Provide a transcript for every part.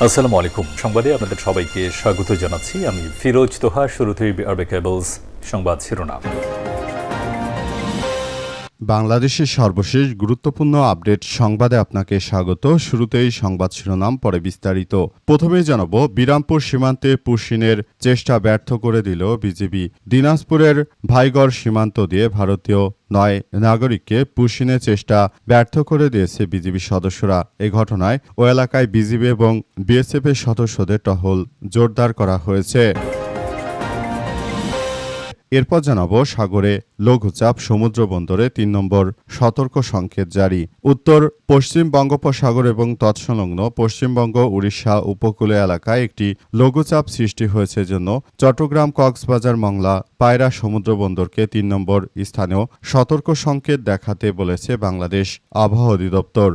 আসসালামু আলাইকুম। সংবাদে আপনাদের সবাইকে স্বাগত জানাচ্ছি। আমি ফিরোজ তোহা। শুরুতেই আরবে কেবলস সংবাদ শিরোনাম। বাংলাদেশের সর্বশেষ গুরুত্বপূর্ণ আপডেট সংবাদে আপনাকে স্বাগত। শুরুতেই সংবাদ শিরোনাম, পরে বিস্তারিত। প্রথমেই জানাব, বিরামপুর সীমান্তে পুশিনের চেষ্টা ব্যর্থ করে দিল বিজিবি। দিনাজপুরের ভাইগড় সীমান্ত দিয়ে ভারতীয় 9 নাগরিককে পুশিনের চেষ্টা ব্যর্থ করে দিয়েছে বিজিবি সদস্যরা। এই ঘটনায় ওই এলাকায় বিজিবি এবং বিএসএফের সদস্যদের টহল জোরদার করা হয়েছে। এরপর জানাবো, সাগরে লঘুচাপ, সমুদ্র বন্দরে 3 নম্বর সতর্ক সংকেত জারি। উত্তর পশ্চিম বঙ্গোপসাগর এবং তৎসংলগ্ন পশ্চিমবঙ্গ উড়িষ্যা উপকূলীয় এলাকায় একটি লঘুচাপ সৃষ্টি হয়েছে, জন্য চট্টগ্রাম, কক্সবাজার, মংলা, পায়রা সমুদ্র বন্দরকে 3 নম্বর স্থানেও সতর্ক সংকেত দেখাতে বলেছে বাংলাদেশ আবহাওয়া অধিদপ্তর।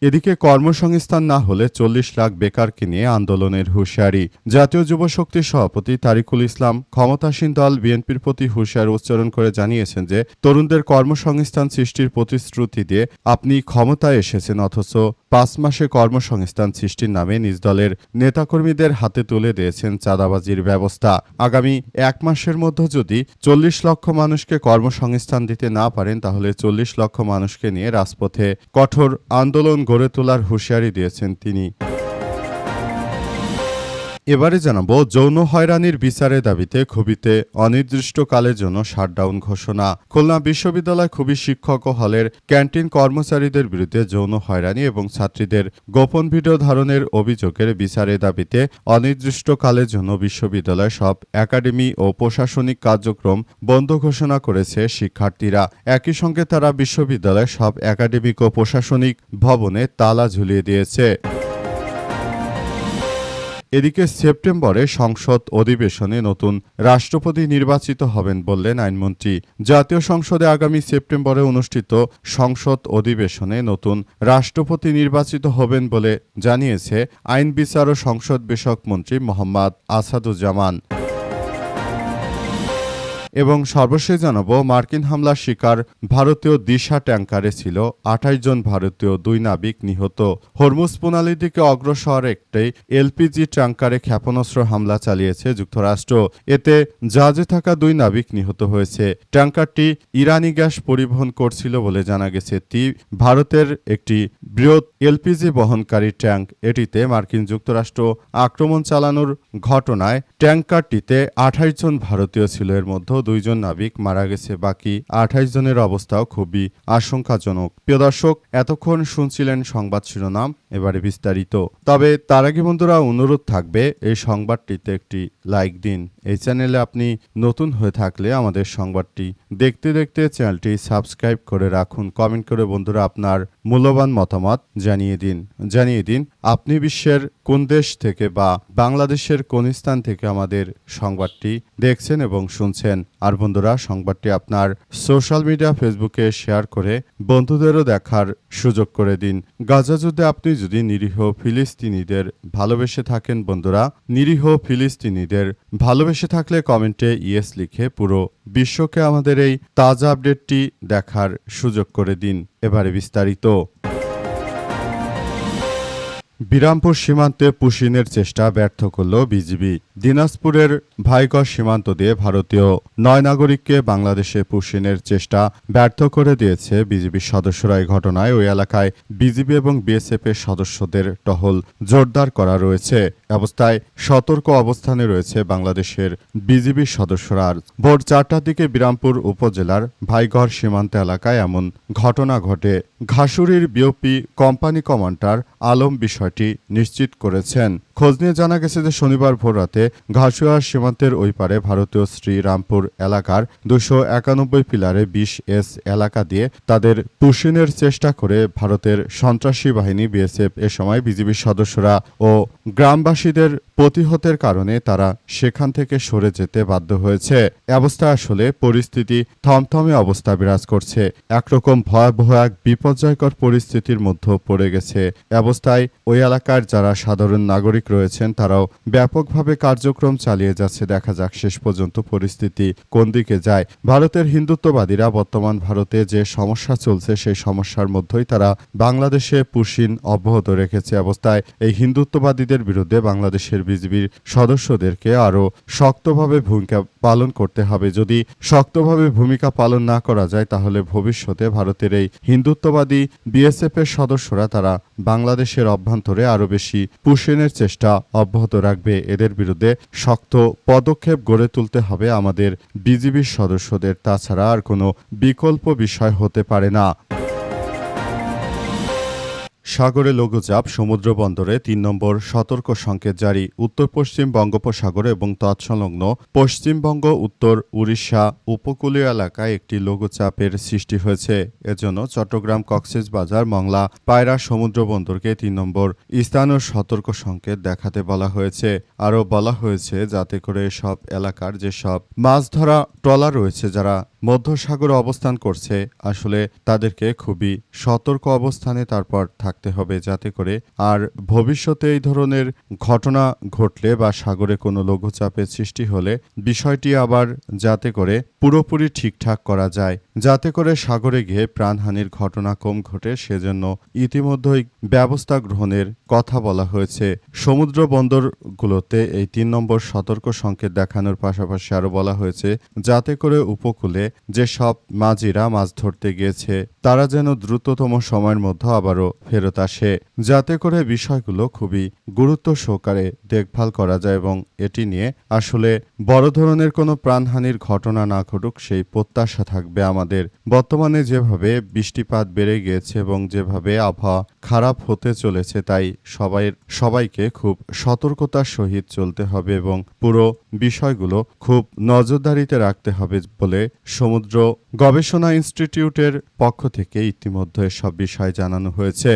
এদিকে কর্মসংস্থান না হলে 40 লাখ বেকারকে নিয়ে আন্দোলনের হুঁশিয়ারি। জাতীয় যুবশক্তির সভাপতি তারিকুল ইসলাম ক্ষমতাসীন দল বিএনপির প্রতি হুঁশিয়ারি উচ্চারণ করে জানিয়েছেন যে, তরুণদের কর্মসংস্থান সৃষ্টির প্রতিশ্রুতি দিয়ে আপনি ক্ষমতায় এসেছেন, অথচ 5 মাসে কর্মসংস্থান সৃষ্টির নামে নিজ দলের নেতাকর্মীদের হাতে তুলে দিয়েছেন চাঁদাবাজির ব্যবস্থা। আগামী 1 মাসের মধ্যে যদি 40 লক্ষ মানুষকে কর্মসংস্থান দিতে না পারেন, তাহলে 40 লক্ষ মানুষকে নিয়ে রাজপথে কঠোর আন্দোলন গড়ে তোলার হুঁশিয়ারি দিয়েছেন তিনি। এবারে জানাবো, যৌন হয়রানির বিচারের দাবিতে খুবিতে অনির্দিষ্টকালের জন্য শাটডাউন ঘোষণা। খুলনা বিশ্ববিদ্যালয় খুবই শিক্ষক ও হলের ক্যান্টিন কর্মচারীদের বিরুদ্ধে যৌন হয়রানি এবং ছাত্রীদের গোপন ভিডিও ধারণের অভিযোগের বিচারের দাবিতে অনির্দিষ্টকালের জন্য বিশ্ববিদ্যালয়ের সব একাডেমি ও প্রশাসনিক কার্যক্রম বন্ধ ঘোষণা করেছে শিক্ষার্থীরা। একই সঙ্গে তারা বিশ্ববিদ্যালয়ের সব একাডেমিক ও প্রশাসনিক ভবনে তালা ঝুলিয়ে দিয়েছে। এদিকে সেপ্টেম্বরে সংসদ অধিবেশনে নতুন রাষ্ট্রপতি নির্বাচিত হবেন বললেন আইনমন্ত্রী। জাতীয় সংসদে আগামী সেপ্টেম্বরে অনুষ্ঠিত সংসদ অধিবেশনে নতুন রাষ্ট্রপতি নির্বাচিত হবেন বলে জানিয়েছে আইন বিচার ও সংসদ বিষয়ক মন্ত্রী মোহাম্মদ আসাদুজ্জামান। এবং সর্বশেষ জানাবো, মার্কিন হামলার শিকার ভারতীয় দিশা ট্যাঙ্কারে ছিল 28 জন ভারতীয়, 2 নাবিক নিহত। হরমুজ প্রণালীর দিকে অগ্রসর একটি এলপিজি ট্যাঙ্কারে ক্ষেপণাস্ত্র হামলা চালিয়েছে যুক্তরাষ্ট্র। এতে জাহাজে থাকা 2 নাবিক নিহত হয়েছে। ট্যাঙ্কারটি ইরানি গ্যাস পরিবহন করছিল বলে জানা গেছে। ভারতের একটি বৃহৎ এলপিজি বহনকারী ট্যাঙ্ক। এটিতে মার্কিন যুক্তরাষ্ট্র আক্রমণ চালানোর ঘটনায় ট্যাঙ্কারটিতে 28 জন ভারতীয় ছিল। এর মধ্যে 2 জন নাবিক মারা গেছে, বাকি 28 জনের অবস্থাও খুবই আশঙ্কাজনক। প্রিয় দর্শক, এতক্ষণ শুনছিলেন সংবাদ শিরোনাম, এবারে বিস্তারিত। তবে তার আগে বন্ধুরা, অনুরোধ থাকবে এই সংবাদটিতে একটি লাইক দিন। এই চ্যানেলে আপনি নতুন হয়ে থাকলে আমাদের সংবাদটি দেখতে দেখতে চ্যানেলটি সাবস্ক্রাইব করে রাখুন। কমেন্ট করে বন্ধুরা আপনার মূল্যবান মতামত জানিয়ে দিন আপনি বিশ্বের কোন দেশ থেকে বা বাংলাদেশের কোন স্থান থেকে আমাদের সংবাদটি দেখছেন এবং শুনছেন। আর বন্ধুরা, সংবাদটি আপনার সোশ্যাল মিডিয়া ফেসবুকে শেয়ার করে বন্ধুদেরও দেখার সুযোগ করে দিন। গাজা যুদ্ধে আপনি যদি নিরীহ ফিলিস্তিনিদের ভালোবেসে থাকেন, বন্ধুরা, নিরীহ ফিলিস্তিনিদের ভালোবেসে থাকলে কমেন্টে ইয়েস লিখে পুরো বিশ্বকে আমাদের এই তাজা আপডেটটি দেখার সুযোগ করে দিন। এবারে বিস্তারিত। বিরামপুর সীমান্তে পুশিনের চেষ্টা ব্যর্থ করল বিজিবি। দিনাজপুরের ভাইগড় সীমান্ত দিয়ে ভারতীয় 9 নাগরিককে বাংলাদেশে পুশিনের চেষ্টা ব্যর্থ করে দিয়েছে বিজিবির সদস্যরা। এই ঘটনায় ওই এলাকায় বিজিবি এবং বিএসএফের সদস্যদের টহল জোরদার করা রয়েছে। অবস্থায় সতর্ক অবস্থানে রয়েছে বাংলাদেশের বিজিবির সদস্যরা। ভোর 4টার দিকে বিরামপুর উপজেলার ভাইগড় সীমান্ত এলাকায় এমন ঘটনা ঘটে। ঘাসুরির বিওপি কোম্পানি কমান্ডার আলম বিষয়টি নিশ্চিত করেছেন। খোঁজ নিয়ে জানা গেছে যে শনিবার ভোররাতে ঘাসুয়ার সীমান্তের ওই পারে ভারতীয় শ্রীরামপুর এলাকার 291 পিলারে 20S এলাকা দিয়ে তাদের পুশিনের চেষ্টা করে ভারতের সন্ত্রাসী বাহিনী বিএসএফ। এ সময় বিজিবির সদস্যরা ও গ্রামবাসীদের প্রতিহতের কারণে তারা সেখান থেকে সরে যেতে বাধ্য হয়েছে। অবস্থা আসলে পরিস্থিতি থমথমে অবস্থা বিরাজ করছে। একরকম ভয়াবহ এক বিপর্যয়কর পরিস্থিতির মধ্যে পড়ে গেছে। অবস্থায় ওই এলাকার যারা সাধারণ নাগরিক রয়েছেন তারাও ব্যাপকভাবে কার্যক্রম চালিয়ে যাচ্ছে। দেখা যাক শেষ পর্যন্ত পরিস্থিতি কোন দিকে যায়। ভারতের হিন্দুত্ববাদীরা বর্তমান ভারতে যে সমস্যা চলছে সেই সমস্যার মধ্যেই তারা বাংলাদেশে পুশিন অব্যাহত রেখেছে। অবস্থায় এই হিন্দুত্ববাদীদের বিরুদ্ধে বাংলাদেশের বিজিবির সদস্যদেরকে আরও শক্তভাবে ভূমিকা পালন করতে হবে। যদি শক্তভাবে ভূমিকা পালন না করা যায় তাহলে ভবিষ্যতে ভারতের এই হিন্দুত্ববাদী বিএসএফ এর সদস্যরা তারা বাংলাদেশের অভ্যন্তরে আরও বেশি পুশিনের চেষ্টা অব্যাহত রাখবে। এদের বিরুদ্ধে শক্ত পদক্ষেপ গড়ে তুলতে হবে আমাদের বিজিবির সদস্যদের। তাছাড়া আর কোনো বিকল্প বিষয় হতে পারে না। সাগরে লঘুচাপ, সমুদ্র বন্দরে ৩ নম্বর সতর্ক সংকেত জারি। উত্তর পশ্চিম বঙ্গোপসাগর এবং তৎসংলগ্ন পশ্চিমবঙ্গ, উত্তর উড়িষ্যা উপকূলীয় এলাকায় একটি লঘুচাপের সৃষ্টি হয়েছে। এজন্য চট্টগ্রাম, কক্সবাজার, মংলা, পায়রা সমুদ্র বন্দরকে ৩ নম্বর স্থানীয় সতর্ক সংকেত দেখাতে বলা হয়েছে। আরও বলা হয়েছে যাতে করে সব এলাকার যেসব মাছ ধরা ট্রলার রয়েছে যারা মধ্যসাগরে অবস্থান করছে আসলে তাদেরকে খুবই সতর্ক অবস্থানে তারপর থাকতে হবে, যাতে করে আর ভবিষ্যতে এই ধরনের ঘটনা ঘটলে বা সাগরে কোনো লঘুচাপের সৃষ্টি হলে বিষয়টি আবার যাতে করে পুরোপুরি ঠিকঠাক করা যায়, যাতে করে সাগরে গিয়ে প্রাণহানির ঘটনা কম ঘটে সেজন্য ইতিমধ্যেই ব্যবস্থা গ্রহণের কথা বলা হয়েছে। সমুদ্র বন্দরগুলোতে এই ৩ নম্বর সতর্ক সংকেত দেখানোর পাশাপাশি আরও বলা হয়েছে যাতে করে উপকূলে যেসব মাঝিরা মাছ ধরতে গিয়েছে তারা যেন দ্রুততম সময়ের মধ্যে আবারও ফেরত আসে, যাতে করে বিষয়গুলো খুবই গুরুত্ব সহকারে দেখভাল করা যায় এবং এটি নিয়ে আসলে বড় ধরনের কোনো প্রাণহানির ঘটনা না ঘটুক সেই প্রত্যাশা থাকবে আমাদের। বর্তমানে যেভাবে বৃষ্টিপাত বেড়ে গিয়েছে এবং যেভাবে আবহাওয়া খারাপ হতে চলেছে তাই সবাইকে খুব সতর্কতার সহিত চলতে হবে এবং পুরো বিষয়গুলো খুব নজরদারিতে রাখতে হবে বলে সমুদ্র গবেষণা ইনস্টিটিউটের পক্ষ থেকে ইতিমধ্যে সব বিষয় জানানো হয়েছে।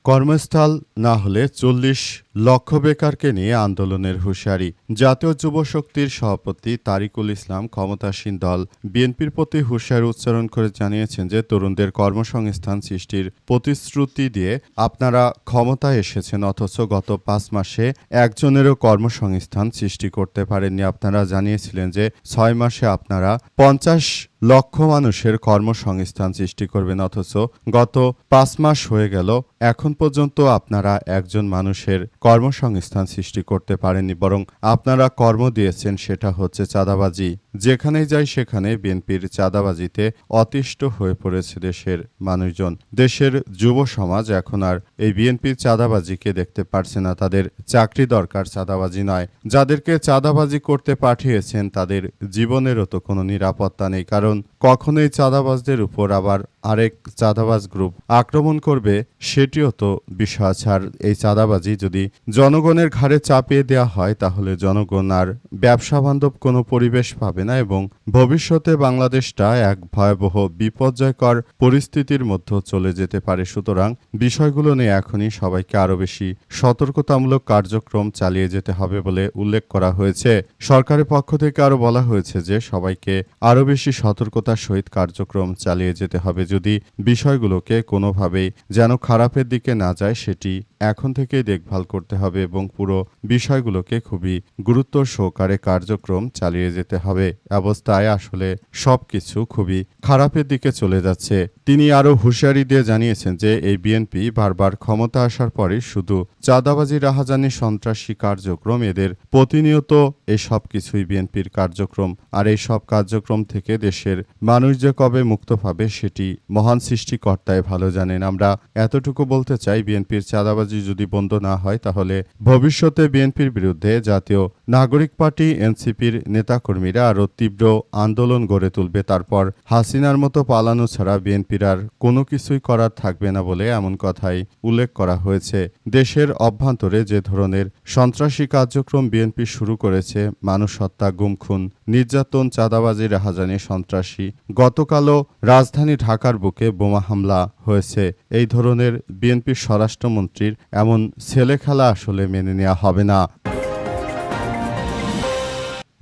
কর্মস্থল না হলে ৪০ লক্ষ বেকারকে নিয়ে আন্দোলনের হুঁশিয়ারি। জাতীয় যুব শক্তির সভাপতি তারিকুল ইসলাম ক্ষমতাসীন দল বিএনপির প্রতি হুঁশিয়ারি উচ্চারণ করে জানিয়েছেন যে তরুণদের কর্মসংস্থান সৃষ্টির প্রতিশ্রুতি দিয়ে আপনারা ক্ষমতায় এসেছেন অথচ গত ৫ মাসে একজনেরও কর্মসংস্থান সৃষ্টি করতে পারেননি। আপনারা জানিয়েছিলেন যে ৬ মাসে আপনারা ৫০ লক্ষ মানুষের কর্মসংস্থান সৃষ্টি করবেন অথচ গত ৫ মাস হয়ে গেল এখন পর্যন্ত আপনারা একজন মানুষের কর্মসংস্থান সৃষ্টি করতে পারেননি, বরং আপনারা কর্ম দিয়েছেন সেটা হচ্ছে চাঁদাবাজি। যেখানেই যাই সেখানে বিএনপির চাঁদাবাজিতে অতিষ্ঠ হয়ে পড়েছে দেশের মানুষজন। দেশের যুব সমাজ এখন আর এই বিএনপির চাঁদাবাজিকে দেখতে পারছে না। তাদের চাকরি দরকার, চাঁদাবাজি নয়। যাদেরকে চাঁদাবাজি করতে পাঠিয়েছেন তাদের জীবনেরও তো কোনো নিরাপত্তা নেই, কারণ কখনোই চাঁদাবাজদের উপর আবার আরেক চাঁদাবাজ গ্রুপ আক্রমণ করবে সেটিও তো বিষয় আছে। আর এই চাঁদাবাজি যদি জনগণের ঘাড়ে চাপিয়ে দেওয়া হয় তাহলে জনগণ আর ব্যবসা বান্ধব কোনো পরিবেশ পাবে না এবং ভবিষ্যতে বাংলাদেশটা এক ভয়াবহ বিপর্যয়কর পরিস্থিতির মধ্যে চলে যেতে পারে। সুতরাং বিষয়গুলো নিয়ে এখনই সবাইকে আরও বেশি সতর্কতামূলক কার্যক্রম চালিয়ে যেতে হবে বলে উল্লেখ করা হয়েছে। সরকারের পক্ষ থেকে আরও বলা হয়েছে যে সবাইকে আরও বেশি সতর্কতার সহিত কার্যক্রম চালিয়ে যেতে হবে। যদি বিষয়গুলোকে কোনোভাবেই যেন খারাপের দিকে না যায় সেটি এখন থেকেই দেখভাল করতে হবে এবং পুরো বিষয়গুলোকে খুবই গুরুত্ব সহকারে কার্যক্রম চালিয়ে যেতে হবে। অবস্থায় আসলে সবকিছু খুবই খারাপের দিকে চলে যাচ্ছে। তিনি আরও হুঁশিয়ারি দিয়ে জানিয়েছেন যে এই বিএনপি বারবার ক্ষমতা আসার পরে শুধু চাঁদাবাজি, রাহাজানি, সন্ত্রাসী কার্যক্রম, এদের প্রতিনিয়ত এই সব কিছুই বিএনপির কার্যক্রম। আর এই সব কার্যক্রম থেকে দেশের মানুষ যে কবে মুক্ত পাবে সেটি মহান সৃষ্টিকর্তাই ভালো জানেন। আমরা এতটুকু বলতে চাই বিএনপির চাঁদাবাজি যদি বন্ধ না হয় তাহলে ভবিষ্যতে বিএনপির বিরুদ্ধে জাতীয় নাগরিক পার্টি এনসিপির নেতাকর্মীরা আরও তীব্র আন্দোলন গড়ে তুলবে। তারপর হাসিনার মতো পালানো ছাড়া বিএনপির আর কোনো কিছুই করার থাকবে না বলে এমন কথাই উল্লেখ করা হয়েছে। দেশের অভ্যন্তরে যে ধরনের সন্ত্রাসী কার্যক্রম বিএনপি শুরু করেছে, মানুষ হত্যা, গুম খুন, নির্যাতন, চাঁদাবাজি, রাহাজানি, সন্ত্রাসী, গতকালও রাজধানী ঢাকার বুকে বোমা হামলা হয়েছে। এই ধরনের বিএনপির স্বরাষ্ট্রমন্ত্রীর এমন ছেলেখেলা আসলে মেনে নেওয়া হবে না।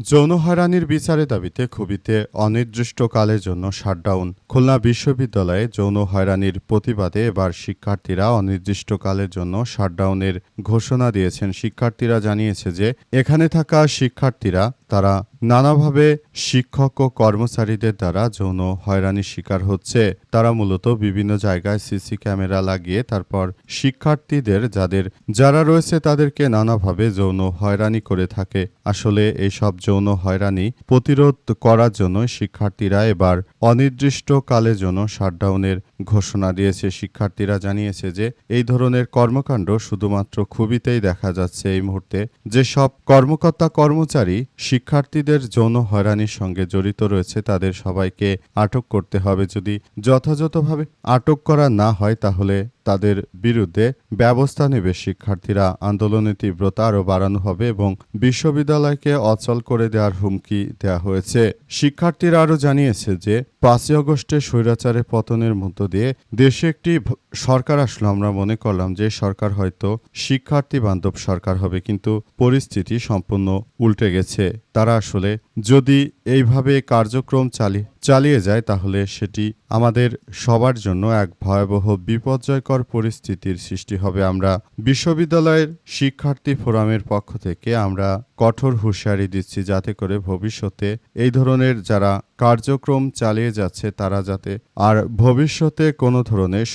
যৌন হয়রানির বিচারের দাবিতে খুবিতে অনির্দিষ্টকালের জন্য শাটডাউন। খুলনা বিশ্ববিদ্যালয়ে যৌন হয়রানির প্রতিবাদে এবার শিক্ষার্থীরা অনির্দিষ্টকালের জন্য শাটডাউনের ঘোষণা দিয়েছেন। শিক্ষার্থীরা জানিয়েছে যে এখানে থাকা শিক্ষার্থীরা তারা নানাভাবে শিক্ষক ও কর্মচারীদের দ্বারা যৌন হয়রানির শিকার হচ্ছে। তারা মূলত বিভিন্ন জায়গায় সিসি ক্যামেরা লাগিয়ে তারপর শিক্ষার্থীদের যারা রয়েছে তাদেরকে নানাভাবে যৌন হয়রানি করে থাকে। আসলে এইসব যৌন হয়রানি প্রতিরোধ করার জন্য শিক্ষার্থীরা এবার অনির্দিষ্টকালের জন্য শাটডাউনের ঘোষণা দিয়েছে। শিক্ষার্থীরা জানিয়েছে যে এই ধরনের কর্মকাণ্ড শুধুমাত্র খুবিতেই দেখা যাচ্ছে এই মুহূর্তে। যেসব কর্মকর্তা কর্মচারী শিক্ষার্থীদের যৌন হয়রানির সঙ্গে জড়িত রয়েছে তাদের সবাইকে আটক করতে হবে। যদি যথাযথভাবে আটক করা না হয় তাহলে তাদের বিরুদ্ধে ব্যবস্থা নেবে। শিক্ষার্থীরা আন্দোলনের তীব্রতা আরও বাড়ানো হবে এবং বিশ্ববিদ্যালয়কে অচল করে দেওয়ার হুমকি দেওয়া হয়েছে। শিক্ষার্থীরা আরও জানিয়েছে যে 5ই আগস্টের স্বৈরাচারের পতনের মধ্য দিয়ে দেশে একটি সরকার আসলো। আমরা মনে করলাম যে সরকার হয়তো শিক্ষার্থী বান্ধব সরকার হবে, কিন্তু পরিস্থিতি সম্পূর্ণ উল্টে গেছে। তারা আসলে যদি এইভাবে কার্যক্রম চালিয়ে যায় তাহলে সেটি আমাদের সবার জন্য এক ভয়াবহ বিপর্যয়কর পরিস্থিতির সৃষ্টি হবে। আমরা বিশ্ববিদ্যালয়ের শিক্ষার্থী ফোরামের পক্ষ থেকে আমরা কঠোর হুঁশিয়ারি দিচ্ছি যাতে করে ভবিষ্যতে এই ধরনের যারা কার্যক্রম চালিয়ে যাচ্ছে তারা যাতে আর ভবিষ্যতে কোনো ধরনের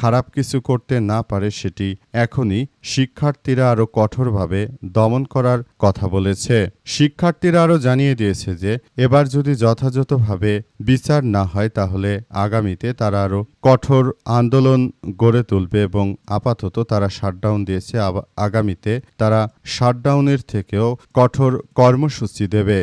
খারাপ কিছু করতে না পারে সেটি এখনই শিক্ষার্থীরা আরও কঠোরভাবে দমন করার কথা বলেছে। শিক্ষার্থীরা আরও জানিয়ে দিয়েছে যে এবার যদি যথাযথভাবে বিচার না হয় তাহলে আগামীতে তারা আরও কঠোর আন্দোলন গড়ে তুলবে এবং আপাতত তারা শাটডাউন দিয়েছে। আগামীতে তারা শাটডাউনের থেকেও কঠোর কর্মসূচি দেবে।